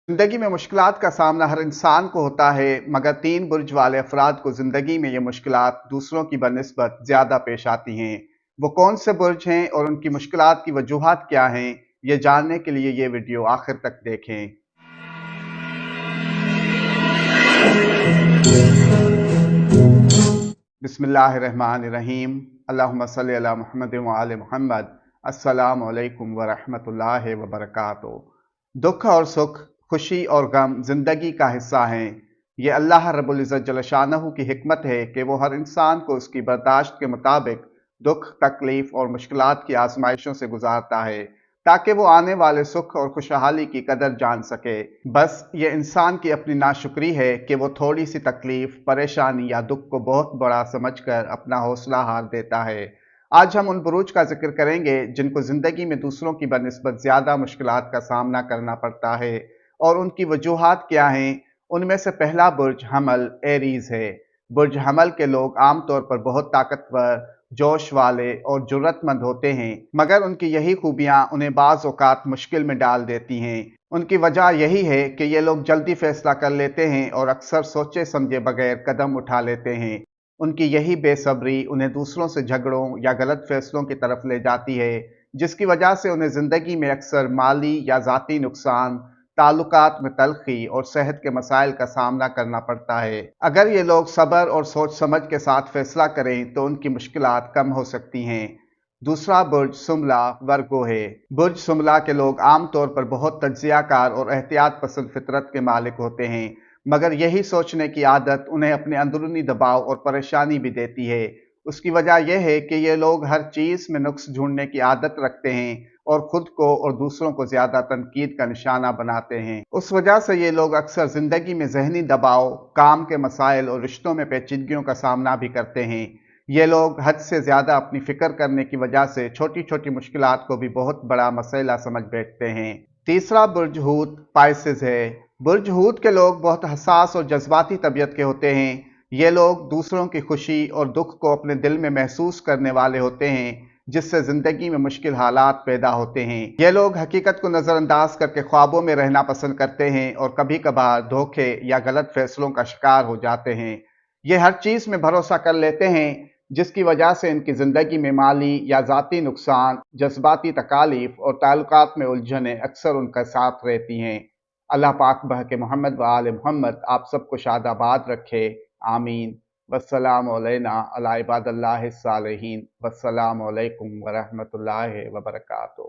जिंदगी में मुश्किलात का सामना हर इंसान को होता है, मगर तीन बुर्ज वाले अफराद को जिंदगी में ये मुश्किलात दूसरों की बनिस्बत ज्यादा पेश आती हैं। वो कौन से बुर्ज हैं और उनकी मुश्किलात की वजूहात क्या हैं, ये जानने के लिए ये वीडियो आखिर तक देखें। बिस्मिल्लाहिर्रहमानिर्रहीम। अल्लाहुम्मा सल्ली अला मुहम्मद व आले मुहम्मद। अस्सलामु अलैकुम व रहमतुल्लाहि व बरकातुहू। दुख और सुख, खुशी और गम जिंदगी का हिस्सा हैं। ये अल्लाह रब्बुल इज़्ज़त जल्ल शानहू की हिकमत है कि वो हर इंसान को उसकी बर्दाश्त के मुताबिक दुख, तकलीफ और मुश्किलात की आजमाइशों से गुजारता है, ताकि वो आने वाले सुख और खुशहाली की कदर जान सके। बस ये इंसान की अपनी नाशुक्री है कि वो थोड़ी सी तकलीफ, परेशानी या दुख को बहुत बड़ा समझकर अपना हौसला हार देता है। आज हम उन बुरूज का जिक्र करेंगे जिनको ज़िंदगी में दूसरों की बनिस्बत ज़्यादा मुश्किलात का सामना करना पड़ता है और उनकी वजूहात क्या हैं। उनमें से पहला बुर्ज हमल एरीज है। बुर्ज हमल के लोग आमतौर पर बहुत ताकतवर, जोश वाले और जुर्रतमंद होते हैं, मगर उनकी यही खूबियां उन्हें बाज़ औक़ात मुश्किल में डाल देती हैं। उनकी वजह यही है कि ये लोग जल्दी फैसला कर लेते हैं और अक्सर सोचे समझे बगैर कदम उठा लेते हैं। उनकी यही बेसब्री उन्हें दूसरों से झगड़ों या गलत फैसलों की तरफ ले जाती है, जिसकी वजह से उन्हें ज़िंदगी में अक्सर माली या ज़ाती नुकसान, ताल्लुकात में तलखी और सेहत के मसाइल का सामना करना पड़ता है। अगर ये लोग सब्र और सोच समझ के साथ फैसला करें तो उनकी मुश्किलात कम हो सकती हैं। दूसरा बुर्ज सुमला वर्गो है। बुर्ज सुमला के लोग आमतौर पर बहुत तज्जियाकार और एहतियात पसंद फितरत के मालिक होते हैं, मगर यही सोचने की आदत उन्हें अपने अंदरूनी दबाव और परेशानी भी देती है। उसकी वजह यह है कि ये लोग हर चीज़ में नुक्स ढूंढने की आदत रखते हैं और खुद को और दूसरों को ज़्यादा तनकीद का निशाना बनाते हैं। उस वजह से ये लोग अक्सर ज़िंदगी में ज़हनी दबाव, काम के मसाइल और रिश्तों में पेचीदगियों का सामना भी करते हैं। ये लोग हद से ज़्यादा अपनी फ़िक्र करने की वजह से छोटी छोटी मुश्किलात को भी बहुत बड़ा मसला समझ बैठते हैं। तीसरा बुर्ज हूत पाइसेस है। बुर्ज हूत के लोग बहुत हसास और जज्बाती तबीयत के होते हैं। ये लोग दूसरों की खुशी और दुख को अपने दिल में महसूस करने वाले होते हैं, जिससे ज़िंदगी में मुश्किल हालात पैदा होते हैं। ये लोग हकीकत को नज़रअंदाज करके ख्वाबों में रहना पसंद करते हैं और कभी कभार धोखे या गलत फैसलों का शिकार हो जाते हैं। ये हर चीज़ में भरोसा कर लेते हैं, जिसकी वजह से इनकी ज़िंदगी में माली या ज़ाती नुकसान, जज्बाती तकालीफ और ताल्लुकात में उलझनें अक्सर उनका साथ रहती हैं। अल्लाह पाक बहके मोहम्मद व आले मोहम्मद आप सबको शादाबाद रखे। आमीन। वस्सलामु अलैना अला इबादिल्लाहि सालिहीन। वस्सलामु अलैकुम व रहमतुल्लाहि व बरकातुहू।